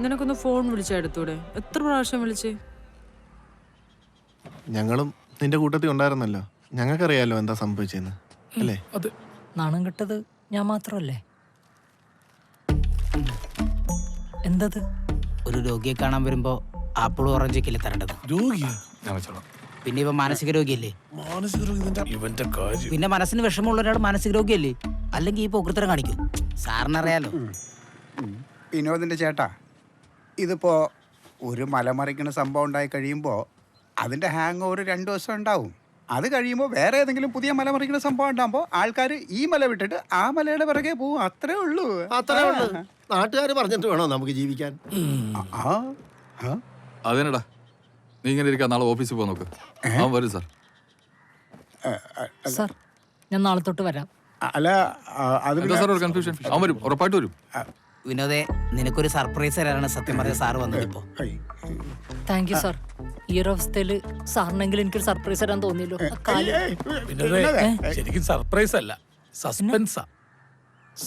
നിനക്കൊന്ന് ഫോൺ വിളിച്ചാ എടുത്തൂടെ? എത്ര പ്രാവശ്യം വിളിച്ച്? ഞങ്ങളും നിന്റെ കൂട്ടത്തിൽ ഉണ്ടായിരുന്നല്ലോ. ഞങ്ങൾക്കറിയാലോ എന്താ സംഭവിച്ചെന്ന് അല്ലേ? അതെ. നാണം കെട്ടത് ഞാൻ മാത്രമല്ലേ? എന്തത്? ഒരു രോഗിയെ കാണാൻ വരുമ്പോ ആപ്പിളും ഓറഞ്ചൊക്കെ തരേണ്ടത്. രോഗിയാ? ഞാൻ വെച്ചോളാം. പിന്നെ ഇവ മാനസിക രോഗിയല്ലേ? മാനസിക രോഗി ഇവന്റെ കാര്യം. പിന്നെ മനസ്സിന് വിഷമമുള്ള ഒരാൾ മാനസിക രോഗിയല്ലേ? അല്ലെങ്കിൽ ഈ പോകൃത്തരം കാണിക്കും. സാറിനറിയാലോ. വിനോദിന്റെ ചേട്ടാ, ഇതിപ്പോ ഒരു മലമറിക്കുന്ന സംഭവം ഉണ്ടായി കഴിയുമ്പോൾ അതിന്റെ ഹാങ് ഓവർ 2 ദിവസം ഉണ്ടാവും. അത് കഴിയുമ്പോൾ വേറെ ഏതെങ്കിലും പുതിയ മലമറിക്കുന്ന സംഭവം ഉണ്ടാകുമ്പോൾ ആൾക്കാർ ഈ മല വിട്ടിട്ട് ആ മലയുടെ പിറകെ പോവും. അത്രേ ഉള്ളൂ. നാട്ടുകാർ പറഞ്ഞിട്ട് വേണോ നമുക്ക് ജീവിക്കാൻ? അതിനടാ നീ ഇങ്ങനെ ഇരിക്കാൻ നാളെ ഓഫീസിൽ പോകാൻ നോക്ക്. വരും സാർ. സാർ ഞാൻ നാളെ തൊട്ട് വരാം. അല്ല അത് എന്താ സാർ ഒരു കൺഫ്യൂഷൻ? അവൻ വരും, ഉറപ്പായിട്ട് വരും. വിനോദേ, നിനക്കൊരു സർപ്രൈസ് തരാനാണ് സത്യം പറഞ്ഞ സാറ് വന്നത്. ഇപ്പോ താങ്ക് യു സാർ. ഈ ഒരു അവസ്ഥയില് സാറിനെങ്കിലും എനിക്കൊരു സർപ്രൈസ് തരാൻ തോന്നിയല്ലോ. ശരിക്കും സർപ്രൈസ് അല്ല, സസ്പെൻസാ.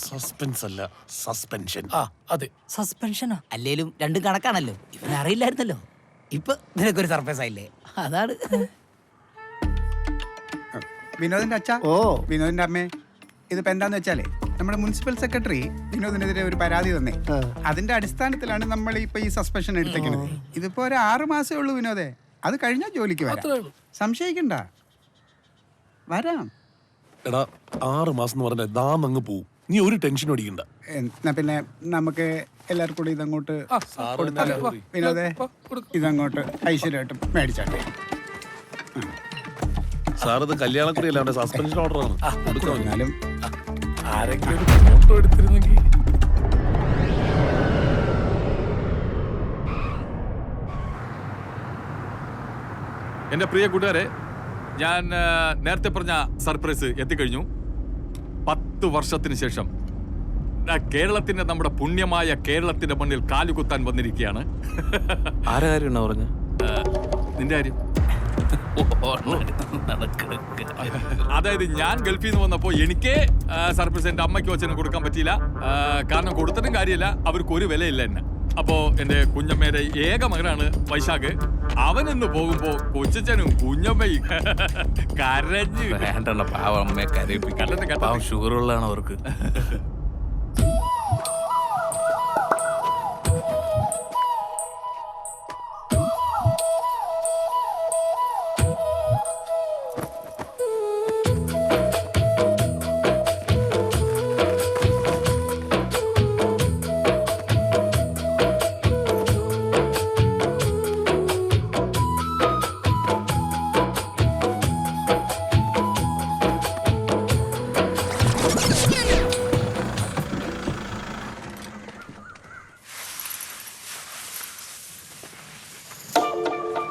സസ്പെൻസ് അല്ല, സസ്പെൻഷൻ. ആ അതെ, സസ്പെൻഷനാ. അല്ലേലും രണ്ടും കണക്കാണല്ലോ. ഇവനറിയില്ലായിരുന്നല്ലോ. ഇപ്പൊ നിനക്കൊരു സർപ്രൈസ് ആയില്ലേ? അതാണ്. വിനോദിന്റെ അച്ഛ, വിനോദിന്റെ അമ്മേ, ഇതിപ്പോ എന്താന്ന് വെച്ചാലേ നമ്മുടെ മുനിസിപ്പൽ സെക്രട്ടറി വിനോദിനെതിരെ ഒരു പരാതി തന്നേ. അതിന്റെ അടിസ്ഥാനത്തിലാണ് നമ്മൾ ഇപ്പൊ ഈ സസ്പെൻഷൻ എടുത്തേക്കുന്നത്. ഇതിപ്പോ ഒരു 6 മാസമേ ഉള്ളൂ വിനോദേ. അത് കഴിഞ്ഞാൽ ജോലിക്ക് വരാം, സംശയിക്കണ്ട. വരാം. എടാ 6 മാസം എന്ന് പറഞ്ഞാൽ അങ്ങ് പോവും. നീ ഒരു ടെൻഷൻ അടിക്കണ്ട. എന്നാ പിന്നെ നമുക്ക് എല്ലാവർക്കും കൂടി ഇതങ്ങോട്ട് കൊടുത്താലോ? വിനോദേ, ഇതങ്ങോട്ട് ഐശ്വര്യമായിട്ട് മേടിച്ചാട്ടെ. സാറത് കല്യാണക്കുറിയല്ല, അവന്റെ സസ്പെൻഷൻ ഓർഡറാണ്. എന്നാലും ആരെങ്കിലും ഒരു ഫോട്ടോ എടുത്തിരുന്നെങ്കിൽ. എന്റെ പ്രിയ കൂട്ടുകാരെ, ഞാൻ നേരത്തെ പറഞ്ഞ സർപ്രൈസ് എത്തിക്കഴിഞ്ഞു. 10 വർഷത്തിന് ശേഷം കേരളത്തിന്റെ, നമ്മുടെ പുണ്യമായ കേരളത്തിന്റെ മണ്ണിൽ കാലുകുത്താൻ വന്നിരിക്കുകയാണ്. ആരെ കാര്യമാണ് പറഞ്ഞ? നിന്റെ കാര്യം. അതായത് ഞാൻ ഗൾഫിൽ നിന്ന് വന്നപ്പോ എനിക്ക് സർപ്രൈസ് എന്റെ അമ്മയ്ക്കും അച്ഛനും കൊടുക്കാൻ പറ്റിയില്ല. കാരണം കൊടുത്തിട്ടും കാര്യമില്ല, അവർക്ക് ഒരു വിലയില്ല എന്നെ. അപ്പോ എന്റെ കുഞ്ഞമ്മയുടെ ഏക മകനാണ് വൈശാഖ്. അവനിന്ന് പോകുമ്പോ കൊച്ചനും കുഞ്ഞമ്മയും കരഞ്ഞ്. വേണ്ട, പാവം അമ്മയെ കരയിപ്പിക്കാൻ. ഷുഗറുള്ളതാണ് അവർക്ക്.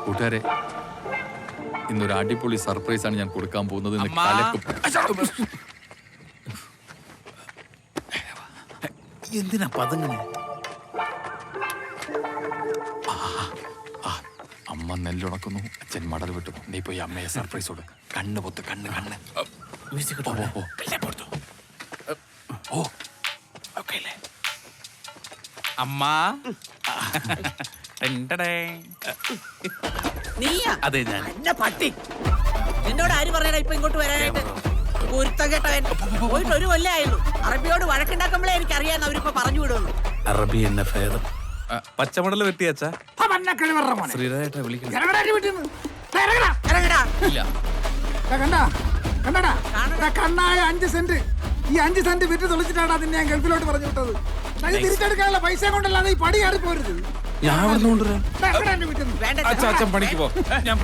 കൂട്ടുകാരെ, ഇന്നൊരു അടിപൊളി സർപ്രൈസ് ആണ് ഞാൻ കൊടുക്കാൻ പോകുന്നത്. എന്തിനാ പതങ്ങനെ? അമ്മ നെല്ലുണക്കുന്നു, അച്ഛൻ മടൽ വിട്ടു. നീ പോയി അമ്മയെ സർപ്രൈസ് കൊടു. കണ്ണ് പൊത്ത്, കണ്ണ്. അമ്മ അതെ, ഞാൻ പട്ടി എന്നോട് ആര് പറയണ ഇപ്പൊ ഇങ്ങോട്ട് വരാനായിട്ട്? പൊരുത്തം കേട്ടവൻ. പോയിട്ട് 1 കൊല്ലം ആയുള്ളൂ. അറബിയോട് വഴക്കുണ്ടാക്കുമ്പോഴേ എനിക്കറിയാന്ന് അവരിപ്പോ പറഞ്ഞു വിടുന്നു. അറബി എന്നെ ഭേദം. പച്ചമടൽ വെട്ടിയച്ചാ ശ്രീരാജേട്ടാ വിളിക്കുന്നു. കണ്ണായ 5 സെന്റ്. ഈ 5 സെന്റ് വിറ്റ് തൊളിച്ചിട്ടാണ് അതിന് ഞാൻ ഗൾഫിലോട്ട് പറഞ്ഞു വിട്ടത്. തിരിച്ചെടുക്കാനുള്ള പൈസ കൊണ്ടല്ലാതെ ഈ പടി കയറി പോരുത്. ഞാൻ അവിടെ നിന്ന് കൊണ്ടുവരാം. അച്ഛൻ പണിക്ക് പോ. ഞാൻ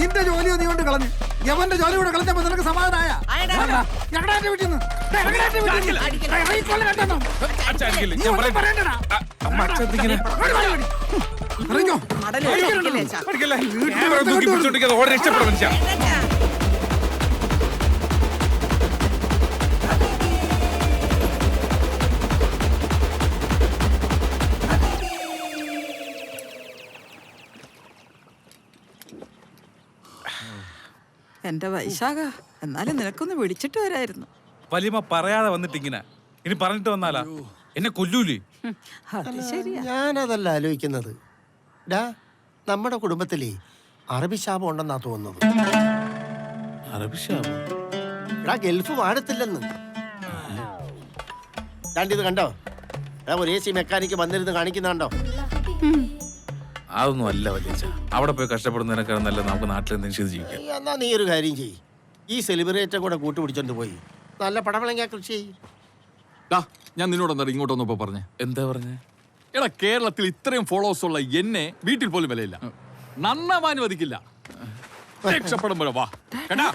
നിന്റെ ജോലിയോ നീ കൊണ്ട് കളഞ്ഞു. യവന്റെ ജോലി കൂടെ കളഞ്ഞപ്പോ നിനക്ക് സമാധാനായ? എന്റെ വൈശാഖ, എന്നാലും നിനക്കൊന്ന് വിളിച്ചിട്ട് വരായിരുന്നു. വലിയമ്മ പറയാതെ വന്നിട്ട് ഇങ്ങനെ ഇനി പറഞ്ഞിട്ട് വന്നാലാ എന്നെ കൊല്ലൂലേ? ഞാനതല്ല ആലോചിക്കുന്നത്. ഡാ, നമ്മുടെ കുടുംബത്തിലേ അറബി ശാപം ഉണ്ടെന്നാ തോന്നുന്നത്. അറബിഷാബ് എടാ, ഗൾഫ് വാഴത്തില്ലെന്ന്. ഇത് കണ്ടോ? ഒരു AC മെക്കാനിക്ക് വന്നിരുന്ന് കാണിക്കുന്നുണ്ടോ? അതൊന്നും അല്ല വലിയ. അവിടെ പോയി കഷ്ടപ്പെടുന്നതിനേക്കാൾ നല്ല നമുക്ക് നാട്ടിൽ എന്തെങ്കിലും ജീവിക്കാം. എന്നാ നീ ഒരു കാര്യം ചെയ്യ്, ഈ സെലിബ്രേറ്റർ കൂടെ കൂട്ടുപിടിച്ചോണ്ട് പോയി നല്ല പടവളങ്ങ കൃഷി ചെയ്യ്. ഞാൻ നിന്നോട് എന്താ ഇങ്ങോട്ടൊന്നും ഇപ്പൊ പറഞ്ഞേ? എന്താ പറഞ്ഞേ? എടാ, കേരളത്തിൽ ഇത്രയും ഫോളോവേഴ്സ് ഉള്ള എന്നെ വീട്ടിൽ പോലും വിലയില്ല. നന്നാവാൻ വധിക്കില്ല. രക്ഷപ്പെടുമ്പോഴോ വാ കേട്ടാ.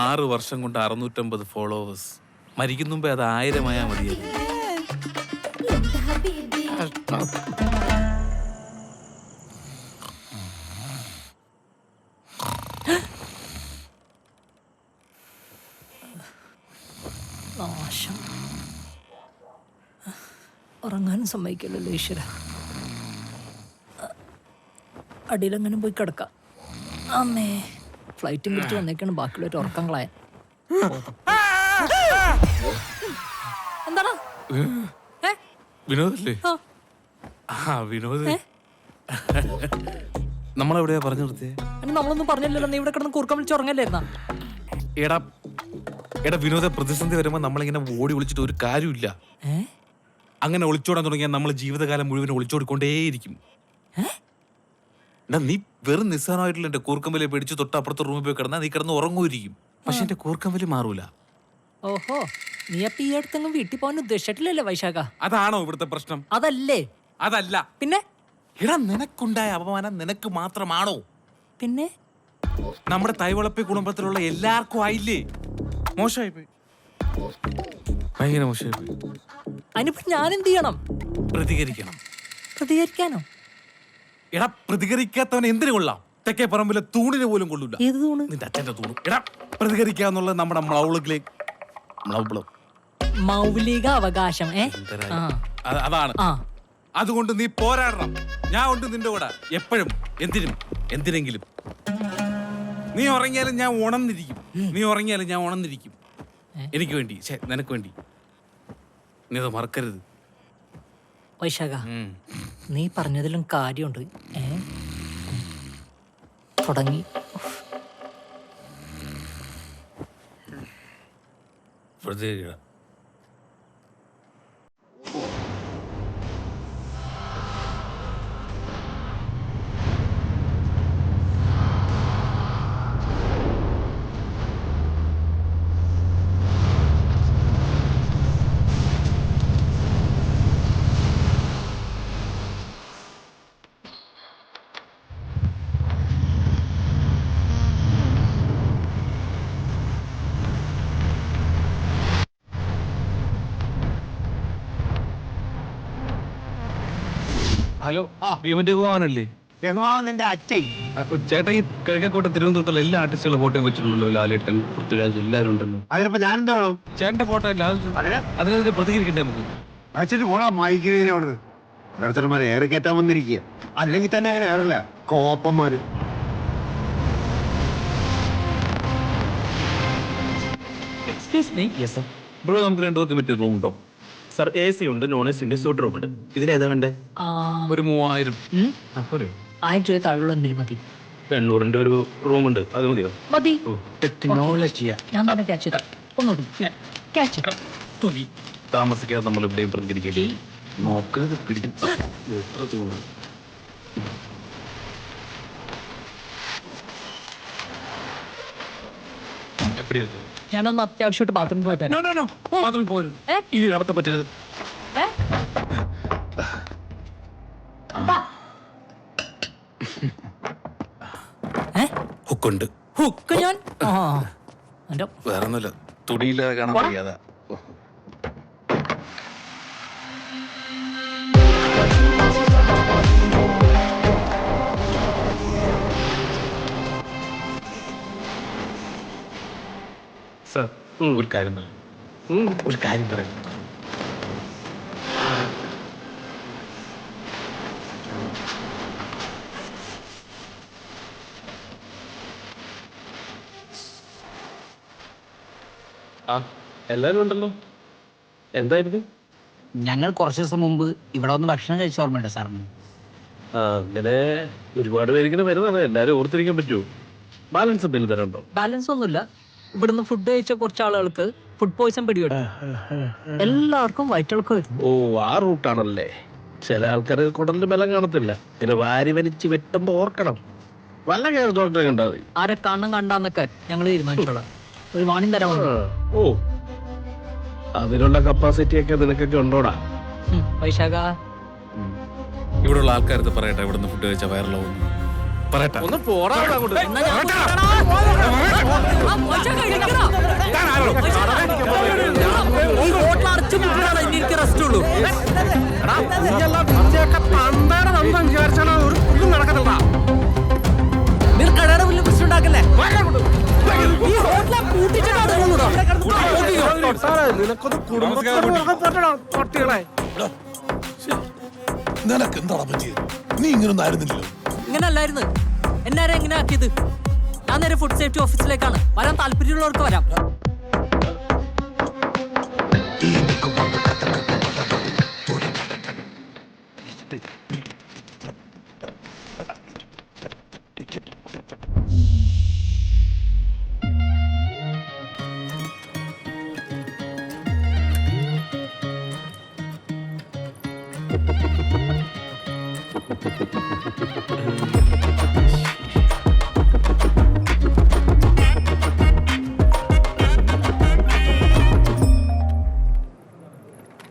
6 വർഷം കൊണ്ട് 650 ഫോളോവേഴ്സ്. മരിക്കുന്ന മുമ്പേ അത് 1000 ആയാൽ മതിയായിരുന്നു. നാശം. ഉറങ്ങാനും സമ്മതിക്കില്ലല്ലോ ഈശ്വര. അടിയിലെങ്ങനെ പോയി കിടക്കാം. അമ്മേ, ഫ്ലൈറ്റും പിടിച്ച് വന്നേക്കാണ് ബാക്കിയുള്ളവർ ഉറക്കം കളയാൻ. എന്താടാ? വിനോദല്ലേ? ആ വിനോദ്. നമ്മളെവിടെയാ പറഞ്ഞു നിർത്തിയേ? നമ്മളൊന്നും പറഞ്ഞില്ലല്ലോ. നീ ഇവിടെ കിടന്ന് കൂർക്കം വിളിച്ച് ഉറങ്ങല്ലായിരുന്നാ? എടാ എടാ വിനോദ, പ്രതിസന്ധി വരുമ്പോ നമ്മളിങ്ങനെ ഓടി ഒളിച്ചിട്ട് ഒരു കാര്യമില്ല. അങ്ങനെ ഒളിച്ചോടാൻ തുടങ്ങിയാൽ നമ്മൾ ജീവിതകാലം മുഴുവൻ ഒളിച്ചോടിക്കൊണ്ടേയിരിക്കും. എടാ, നീ വെറും നിസ്സാരമായിട്ടുള്ള എന്റെ കൂർക്കമ്പലി പിടിച്ച് തൊട്ടപ്പുറത്തെ റൂമിൽ പോയി കിടന്നാൽ നീ കിടന്ന് ഉറങ്ങുമായിരിക്കും. പക്ഷെ എന്റെ കൂർക്കമ്പലി മാറൂല. ഓഹോ, നീ അപ്പൊ ഈ അടുത്തെങ്കിലും വീട്ടിൽ പോകാൻ ഉദ്ദേശിച്ചിട്ടില്ലല്ലേ വൈശാഖ? അതാണോ ഇവിടുത്തെ പ്രശ്നം? അതല്ലേ? അതല്ല. പിന്നെ? എടാ, നിനക്കുണ്ടായ അപമാനം നിനക്ക് മാത്രമാണോ? പിന്നെ നമ്മുടെ തൈവളപ്പി കുടുംബത്തിലുള്ള എല്ലാവർക്കും ആയില്ലേ? മോശമായി പോയി, ഭയങ്കര മോശമായി പോയി. അതിനിപ്പോ ഞാൻ എന്ത് ചെയ്യണം? പ്രതികരിക്കണം. പ്രതികരിക്കാനോ? എടാ, പ്രതികരിക്കാത്തവൻ എന്തിനു കൊള്ളാം? തെക്കേ പറമ്പിലെ തൂണിന് പോലും കൊള്ളൂല. ഏത് തൂണ്? നിന്റെ അച്ഛന്റെ തൂണ്. എടാ, പ്രതികരിക്കാന്നുള്ളത് നമ്മുടെ മൗലിക അവകാശം. അതാണ്. അതുകൊണ്ട് നീ പോരാടണം. ഞാൻ ഉണ്ട് നിന്റെ കൂടെ എപ്പോഴും, എന്തിനും എന്തിനെങ്കിലും. നീ ഉറങ്ങിയാലും ഞാൻ ഉണർന്നിരിക്കും. നീ ഉറങ്ങിയാലും ഞാൻ ഉണർന്നിരിക്കും. എനിക്ക് വേണ്ടി, നിനക്ക് വേണ്ടി. നീ അത് മറക്കരുത് വൈശാഖ. നീ പറഞ്ഞതിലും കാര്യമുണ്ട്. തുടങ്ങി. പ്രതികരിക്കണം. ഹലോ, ഭീമന്റെ പോകാനല്ലേ? നിന്റെ അച്ഛൻ ചേട്ടാ, ഈ കിഴക്കേക്കോട്ടെ തിരുവനന്തപുരത്തുള്ള എല്ലാ ആർട്ടിസ്റ്റുകളും ഫോട്ടോ വെച്ചിട്ടുണ്ടല്ലോ. ലാലേട്ടൻ, പൃഥ്വിരാജ്, എല്ലാവരും ഉണ്ടല്ലോ. അതിനിപ്പോ ഞാൻ എന്താണോ ചേട്ടന്റെ ഫോട്ടോ അല്ല, അതിനെതിരെ പ്രതികരിക്കണ്ടേ നമുക്ക്? അച്ഛന് പോണാ മായിക്കുന്നതിനെ അവിടെ ഓരോരുത്തന്മാരെ ഏറെ കയറ്റാൻ വന്നിരിക്കുക. അല്ലെങ്കിൽ തന്നെ അങ്ങനെ ഏറല്ല കോപ്പന്മാര്. ബ്രോ, നമുക്ക് 2 ദിവസം പറ്റിയ റൂം ഉണ്ടോ? സർ, AC ഉണ്ട്, നോൺ AC ഉണ്ട്, സൂട്ട് റൂം ഉണ്ട്. ഇതിലേതാ വേണ്ടേ? ഒരു 3000. 1000 രൂപ താഴെയുള്ള എന്തെങ്കിലും മതി. 800 ഒരു റൂം ഉണ്ട്, അത് മതിയോ? മതി. ടെക്നോളജിയാ. ഞാൻ തന്നെ ക്യാച്ച് ചെയ്താ. ഒന്നുകൂടി ക്യാച്ച്. താമസിക്കാതെ നമ്മൾ ഇവിടെയും പ്രതികരിക്കല്ലേ? നോക്കരുത്, പിടിച്ചു. എത്ര തോന്നുന്നു. ഞാനൊന്ന് അത്യാവശ്യമായിട്ട് ബാത്റൂമിൽ പോയി മാത്രം പോരും. ഈ നടത്ത പറ്റരുത്. ഹുക്കുണ്ട്. ഹുക്ക് ഞാൻ വേറെ ഒന്നുമില്ല, തുണിയില്ലാതെ കാണാൻ വയ്യാതാ. സർ, ഒരു കാര്യം പറയാം. ആ എല്ലാരും ഉണ്ടല്ലോ. എന്തായിരുന്നു? ഞങ്ങൾ കുറച്ച് ദിവസം മുമ്പ് ഇവിടെ വന്ന് ഭക്ഷണം കഴിച്ച ഓർമ്മയുണ്ട് സാറിന്. ആ ഇങ്ങനെ ഒരുപാട് പേരിങ്ങനെ വരുന്നതാണ്. എല്ലാരും ഓർത്തിരിക്കാൻ പറ്റുമോ? Balance bill തരണ്ടോ? ബാലൻസ് ഒന്നുമില്ല. ഇവിടുന്ന് ഫുഡ് കഴിച്ച കുറച്ച് ആളുകൾക്ക് ഫുഡ് പോയിസൺ പിടിപെടും. എല്ലാവർക്കും വയറ്റിളക്കം വരും. ഓ ആ റൂട്ടാണല്ലേ. ചില ആൾക്കാർ കുടലിന് ബലം കാണത്തില്ല. പിന്നെ വാരി വലിച്ച് വെട്ടുമ്പോ ഓർക്കണം. വല്ല കേസ് ഡോക്ടറെ കണ്ടാ മതി. ആരെ കാണണം കണ്ടാന്നൊക്കെ ഞങ്ങൾ തീരുമാനിച്ചോളാം. ഒരു വാണിംഗ് തരാൻ ആ, ഓ അതിനുള്ള കപ്പാസിറ്റി ഒക്കെ നിനക്കൊക്കെ ഉണ്ടോടാ? വൈശാഖ ഇവിടെയുള്ള ആൾക്കാരത്ത് പറയട്ടെ, ഇവിടുന്ന് ഫുഡ് കഴിച്ചാൽ വൈറലാവുന്നു. പറയട്ടെ. ഒന്ന് പോടാ അങ്ങോട്ട്. നിനക്ക് എന്താ പറ്റിയത്? നീ ഇങ്ങനൊന്നും ആയിരുന്നില്ലല്ലോ. ഇങ്ങനെ അല്ലായിരുന്നു. എന്നാരെ എങ്ങനെ ആക്കിയത്? ഞാൻ നേരെ ഫുഡ് സേഫ്റ്റി ഓഫീസിലേക്കാണ്. വരാൻ താല്പര്യമുള്ളവർക്ക് വരാം.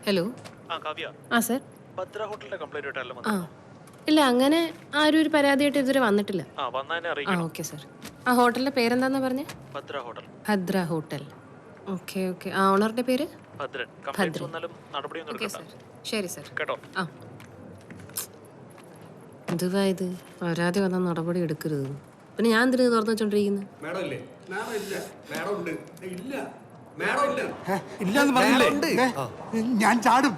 ഹലോ ആ സർ ആ ഇല്ല അങ്ങനെ ആരും ഒരു പരാതിയായിട്ട് ഇതുവരെ വന്നിട്ടില്ല. ആ ഓക്കെ സർ. ആ ഹോട്ടലിന്റെ പേരെന്താന്നാ പറഞ്ഞേ? ഭദ്ര ഹോട്ടൽ. Okay okay. ആ ഓണറുടെ പേര് ഭദ്രൻ. Okay sir. ശരി സർ. ആ ഇതുവാ ഇത് പരാതി വന്നാൽ നടപടി എടുക്കരുത്. പിന്നെ ഞാൻ എന്തിനു തുറന്നു വെച്ചോണ്ടിരിക്കുന്നത്? ഞാൻ ചാടും.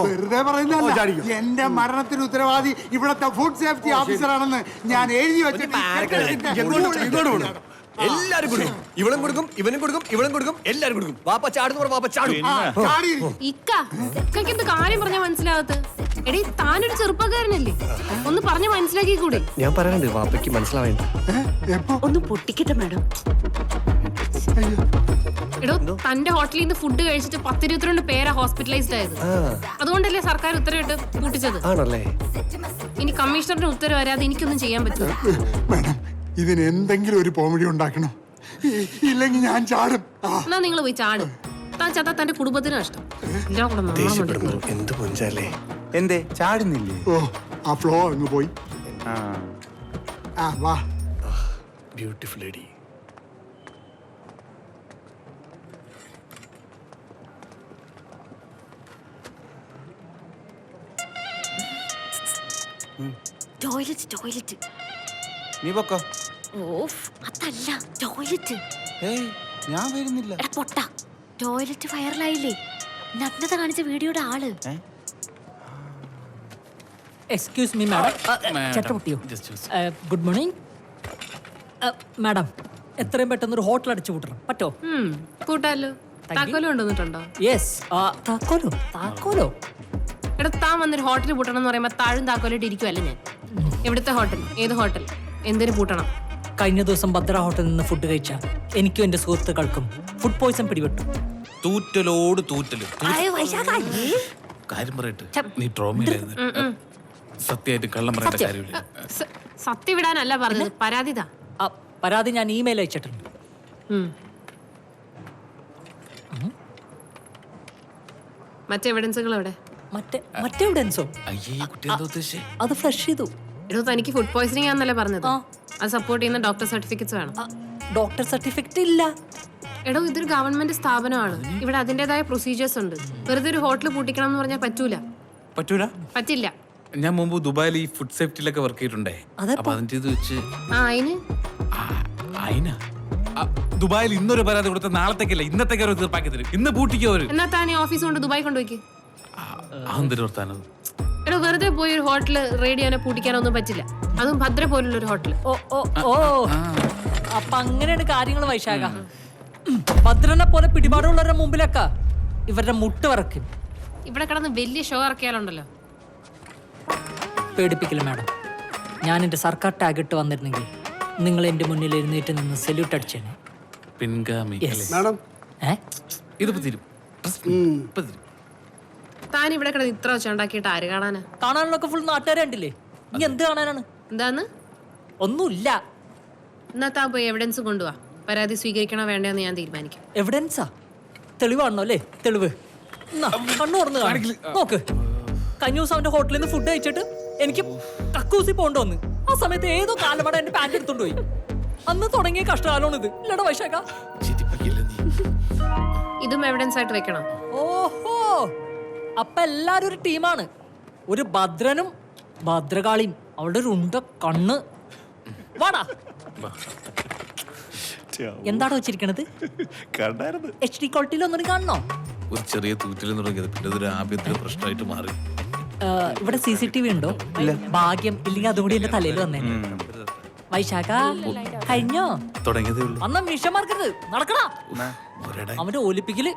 വെറുതെ പറയുന്നതല്ല. എന്റെ മരണത്തിന് ഉത്തരവാദി ഇവിടത്തെ ഫുഡ് സേഫ്റ്റി ഓഫീസറാണെന്ന് ഞാൻ എഴുതി വെച്ചിട്ട് എല്ലാരും കൊടുക്കും. ഇവളും കൊടുക്കും, ഇവനും കൊടുക്കും, ഇവളും കൊടുക്കും, എല്ലാരും കൊടുക്കും. വാപ്പ ചാടുന്നു, വാപ്പ ചാടും. ഇക്കെന്ത് കാര്യം പറഞ്ഞാൽ മനസ്സിലാകത്ത്? എടീ താനൊരു ചെറുപ്പക്കാരനല്ലേ, ഒന്ന് പറഞ്ഞു മനസ്സിലാക്കി കൂടെ? ഞാൻ പറയാനുണ്ട്, വാപ്പയ്ക്ക് മനസ്സിലാവേണ്ട. ഒന്ന് പൊട്ടിക്കട്ടെ മാഡം. എടോ തന്റെ ഹോട്ടലിൽ നിന്ന് ഫുഡ് കഴിച്ചിട്ട് 10-22 പേരാ ഹോസ്പിറ്റലൈസ്ഡ് ആയത്. അതുകൊണ്ടല്ലേ സർക്കാർ ഉത്തരവിട്ട് പൂട്ടിച്ചത്. ആണല്ലേ? ഇനി കമ്മീഷണറുടെ ഉത്തരവ് വരാതെ എനിക്കൊന്നും ചെയ്യാൻ പറ്റില്ല. ഇതിന് എന്തെങ്കിലും ഒരു പോംവഴി ഉണ്ടാക്കണം, ഇല്ലെങ്കിൽ ഞാൻ ചാടും. എന്നാ നിങ്ങൾ പോയി ചാടും. താൻ ചത്താ തന്റെ കുടുംബത്തിന് നഷ്ടം. എന്ത് പൊഞ്ചാലേ. എന്തേ ചാടുന്നില്ലേ? ഓ ആ ഫ്ലോ അങ്ങ് പോയി. വാ. Beautiful lady. Toilet toilet. നീ പൊക്കോ. ഓഫ് അതല്ല ടോയ്ലറ്റ്. ഞാൻ വരുന്നില്ല. എടാ പൊട്ട, ടോയ്ലറ്റ് വൈറലായില്ലേ? നഗ്നത കാണിച്ച വീഡിയോയുടെ ആള്. Excuse me madam. ചട്ടപൊട്ടിയോ? Good morning madam. എത്രയും പെട്ടെന്ന് ഒരു ഹോട്ടൽ അടിച്ചു കൂട്ടണം പറ്റോ? കൂട്ടാലോ. താക്കോലും കൊണ്ടുവന്നിട്ടുണ്ടോ? യെസ്. താക്കോലോ? താക്കോലോ? എടാ താൻ വന്നൊരു ഹോട്ടൽ പൂട്ടണം എന്ന് പറയുമ്പോ താഴും താക്കോലായിട്ട് ഇരിക്കുവല്ലേ ഞാൻ. എവിടുത്തെ ഹോട്ടൽ? ഏത് ഹോട്ടൽ? എന്തിനു പൂട്ടണം? കഴിഞ്ഞ ദിവസം ഭദ്ര ഹോട്ടലിൽ നിന്ന് ഫുഡ് കഴിച്ച എനിക്കും എന്റെ സുഹൃത്തുക്കൾക്കും ഫുഡ് പോയിസൺ പിടിപെട്ടു. തൂറ്റലോട് തൂറ്റല്. കാര്യം പറയട്ടെ, നീ ട്രോമയിലായിരുന്നു. സത്യമായിട്ട് കള്ളം പറയേണ്ട കാര്യമില്ല. സത്യം വിടാനല്ല പറഞ്ഞത്, പരാതിതാ. പരാതി ഞാൻ ഇമെയിൽ അയച്ചിട്ടുണ്ട്. മറ്റേ എവിഡൻസുകൾ എവിടെ? മറ്റേ എവിഡൻസോ? അത് ഫ്ലഷ് ചെയ്തു. എടോ തനിക്ക് ഫുഡ് പോയിസണിംഗ് ആണെന്നല്ലേ പറഞ്ഞത്? അത് സപ്പോർട്ട് ചെയ്യുന്ന ഡോക്ടർ സർട്ടിഫിക്കറ്റ്സ് വേണം. ഡോക്ടർ സർട്ടിഫിക്കറ്റ് ഇല്ല. എടോ ഇതൊരു ഗവൺമെന്റ് സ്ഥാപനമാണ്, ഇവിടെ അതിന്റേതായ പ്രൊസീജിയേഴ്സ് ഉണ്ട്. വെറുതെ ഒരു ഹോട്ടൽ പൂട്ടിക്കണം എന്ന് പറഞ്ഞാൽ പറ്റൂല. പറ്റില്ല. ഞാൻ മുമ്പ് ദുബായിൽ ഈ ഫുഡ് സേഫ്റ്റിയിലൊക്കെ വർക്ക് ചെയ്തിട്ടുണ്ടേ. അപ്പൊ അതിന്റെ ഇത് വെച്ച് ദുബായിൽ ഇന്നൊരു പരാതി കൊടുത്ത നാളത്തേക്കല്ല ഇന്നത്തേക്ക് അവർ തീർപ്പാക്കി തരും. ഇന്ന് പൂട്ടിക്കോ അവര്. എന്നാ താൻ ഓഫീസ് കൊണ്ട് ദുബായ് കൊണ്ടുപോയി. എടോ വെറുതെ പോയി ഒരു ഹോട്ടൽ റെയ്ഡ് ചെയ്യാനോ പൂട്ടിക്കാനോ ഒന്നും പറ്റില്ല, അതും ഭദ്ര പോലുള്ള ഒരു ഹോട്ടൽ. ഓ അപ്പൊ അങ്ങനെയാണ് കാര്യങ്ങൾ വൈശാഖ. ഭദ്രനെ പോലെ പിടിപാടുള്ളവരുടെ മുമ്പിലൊക്കെ ഇവരുടെ മുട്ട് വറക്കും. ഇവിടെ കിടന്ന് വലിയ ഷോ ഇറക്കിയാലുണ്ടല്ലോ. പേടിപ്പിക്കില്ല മാഡം. ഞാൻ എൻ്റെ സർക്കാർ ടാഗ് ഇട്ട് വന്നിരുന്നെങ്കിൽ നിങ്ങൾ എൻ്റെ മുന്നിൽ എഴുന്നേറ്റ് നിന്ന് സല്യൂട്ട് അടിച്ചേനെ. പിൻഗാമി മാഡം ഇതിപ്പോ തീരും. ഇപ്പൊ തീരും. താൻ ഇവിടെ കിടന്ന് ഇത്ര വെച്ച് ഉണ്ടാക്കിയിട്ട് ആര് കാണാനാ? കാണാനുള്ളൊക്കെ ഫുൾ നാട്ടുകാരെ കണ്ടില്ലേ? ഇനി എന്ത് കാണാനാണ്? എന്താന്ന്? ഒന്നുമില്ല. എന്നാ താൻ പോയി എവിഡൻസ് കൊണ്ടുപോവാ. പരാതി സ്വീകരിക്കണോ വേണ്ടെന്ന് ഞാൻ തീരുമാനിക്കും. എവിഡൻസാ? തെളിവാണോ അല്ലേ? തെളിവ് കണ്ണു തുറന്ന് നോക്ക്. കഴിഞ്ഞ ദിവസം അവന്റെ ഹോട്ടലിൽ നിന്ന് ഫുഡ് കഴിച്ചിട്ട് എനിക്ക് കക്കൂസി പോകേണ്ടി വന്ന്. ആ സമയത്ത് ഏതോ കാലമട എന്റെ പാന്റ് എടുത്തോണ്ട് പോയി. അന്ന് തുടങ്ങിയ കഷ്ടകാലമാണ് ഇത്. ഇല്ലടാ വൈശാഖ. ഇതും എവിഡൻസ് ആയിട്ട് വെക്കണം. ഓഹോ, അപ്പൊ എല്ലാരും ഒരു ടീമാണ്. ഒരു ഭദ്രനും ഭദ്രകാളിയും അവളുടെ ഒരു ഉണ്ട കണ്ണ്. വാടാ. എന്താണോ വെച്ചിരിക്കണത്? HD ക്വാളിറ്റിയിൽ ഒന്നും കാണണോ? ഒരു ചെറിയ തൂറ്റിൽ തുടങ്ങിയത് പിന്നെ ഇതൊരു ആഭ്യന്തര പ്രശ്നമായിട്ട് മാറി. ഇവിടെ CCTV ഉണ്ടോ? ഭാഗ്യം. ഇല്ലെങ്കിൽ അതുകൂടി എന്റെ തലയിൽ വന്നേ. വൈശാഖ കഴിഞ്ഞോ? തുടങ്ങിയതേ ഉള്ളൂ. അന്ന് മിഷന്മാർക്കരുത്. നടക്കടാ. അവന്റെ ഒലിപ്പിക്കല്.